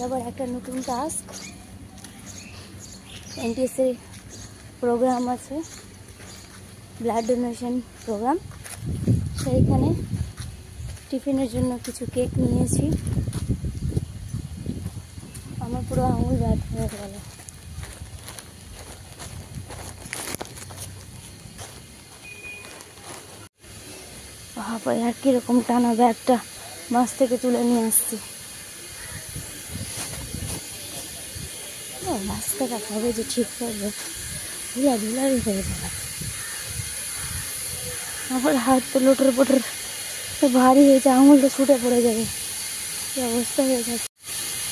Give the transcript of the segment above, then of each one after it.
আবার একটা নতুন টাস্ক, এনটিএসএ প্রোগ্রাম আছে, ব্লাড ডোনেশন প্রোগ্রাম। সেইখানে টিফিনের জন্য কিছু কেক নিয়েছি। আমার পুরো আঙুল ব্যথা হয়ে গেল। বাবা, আর কিরকম টানা ব্যাগটা বাস থেকে তুলে নিয়ে আসছি। রাস্তাটা কবে যে ঠিক করবে, ধুলা ধুলাই হয়ে যাবে। আমার হাত তো লোটর পোটর ভারী হয়েছে, আঙুলটা ছুটে পড়ে যাবে, কি অবস্থা হয়ে যাচ্ছে।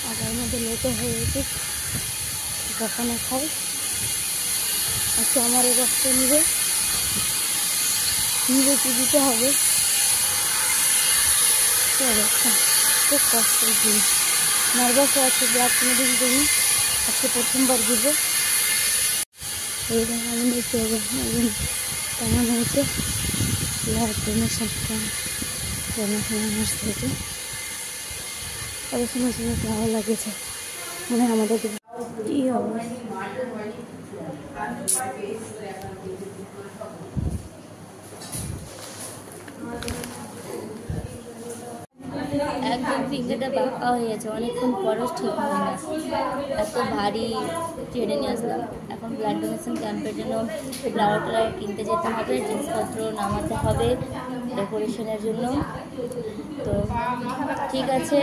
আগার মধ্যে লেটে হয়ে গেছে, দোকানে খাই। আজকে আমার এই রক্ত নিবে কি দিতে হবে। কি অবস্থা, খুব কষ্টের দিন। নার্ভাসও আছে, ব্লাড কোনো দিন দিইনি, আজকে প্রথমবার দিব। এই জন্য আমি দেখতে হবে কেমন হয়েছে ব্লাড ডোনেশন থেকে। তবে সময় সময় ভালো লাগেছে, মনে হয় আমাদের কি একদম ফিঙ্গারটা বাঁকা হয়ে গেছে, অনেকক্ষণ পরও ঠিক হয় না, এত ভারী ট্রেনে নিয়ে আসলাম। এখন ব্লাড ডোনেশন ক্যাম্পের জন্য ফ্লাওয়ার কিনতে যেতে হবে, জিনিসপত্র নামাতে হবে ডেকোরেশনের জন্য। তো ঠিক আছে,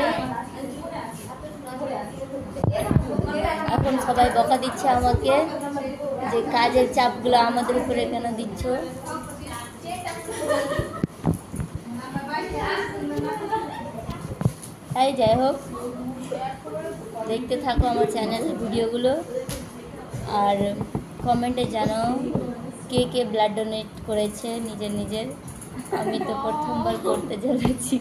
এখন সবাই বকা দিচ্ছে আমাকে যে কাজের চাপগুলো আমাদের উপরে কেন দিচ্ছ। তাই যাই হোক, দেখতে থাকো আমার চ্যানেলের ভিডিওগুলো, আর কমেন্টে জানাও কে কে ব্লাড ডোনেট করেছে নিজের। আমি তো প্রথমবার করতে চলেছি,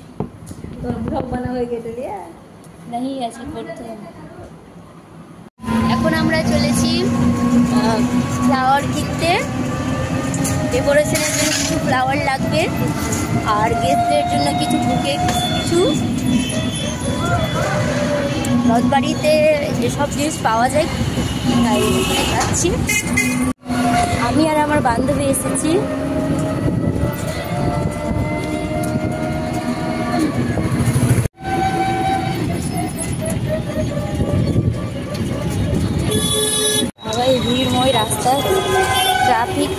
নাহি আছে প্রথম। এখন আমরা চলেছি ফ্লাওয়ার কিনতে। ডেকোরেশনের জন্য কিছু ফ্লাওয়ার লাগবে, আর গেস্টদের জন্য কিছু বুকে, কিছু রথবাড়িতে যেসব জিনিস পাওয়া যায় তাই ওখানে যাচ্ছি। আমি আর আমার বান্ধবী এসেছি। আবার ভিড়ময় রাস্তা, ট্রাফিক।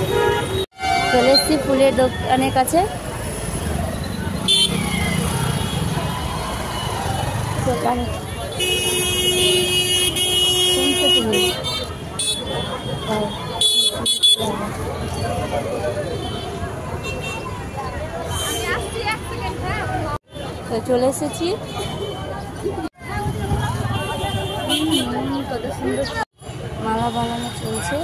চলে এসেছি ফুলের দোকানের কাছে। তো চলে এসেছি, কত সুন্দর মালা বানানো চলছে।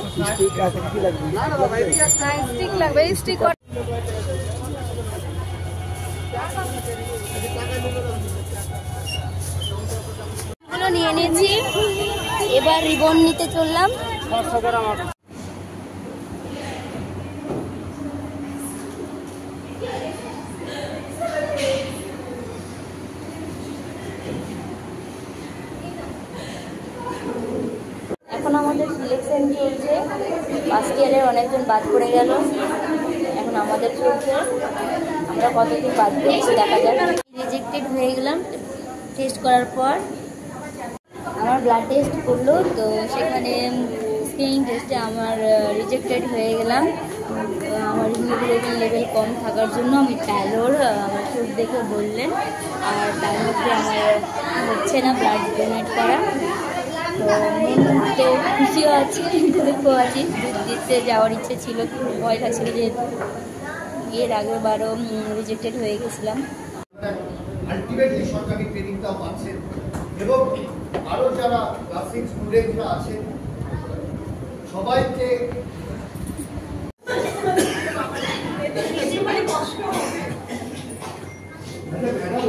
নিয়ে নিয়েছি, এবার রিবন নিতে চললাম। এখন আমাদের সিলেকশন চলছে, ফার্স্ট ইয়ারের অনেকজন বাদ পড়ে গেল, এখন আমাদের চলছে। আমরা কতদিন বাদ পেয়েছি দেখা যাক। রিজেক্টেড হয়ে গেলাম টেস্ট করার পর। আমার ব্লাড টেস্ট করলো, তো সেখানে স্ক্রিনিং টেস্টে আমার রিজেক্টেড হয়ে গেলাম। আমার হিমোগ্লোবিন লেভেল কম থাকার জন্য আমি প্যালোর আমার চোখ দেখে বললেন, আর তার মধ্যে আমার হচ্ছে না ব্লাড ডোনেট করা। তো খুশিও আছি, দুঃখও আছি। দুধ দিতে যাওয়ার ইচ্ছে ছিল, কিন্তু ভয় লাগছিল যেহেতু এর আগের বারও রিজেক্টেড হয়ে গেছিলাম। আলটিমেটলি সরকারি ট্রেনিংটাও পাচ্ছেন, এবং আরও যারা ক্লাসিক স্টুডেন্টরা আছেন সবাইকে ম্যাডাম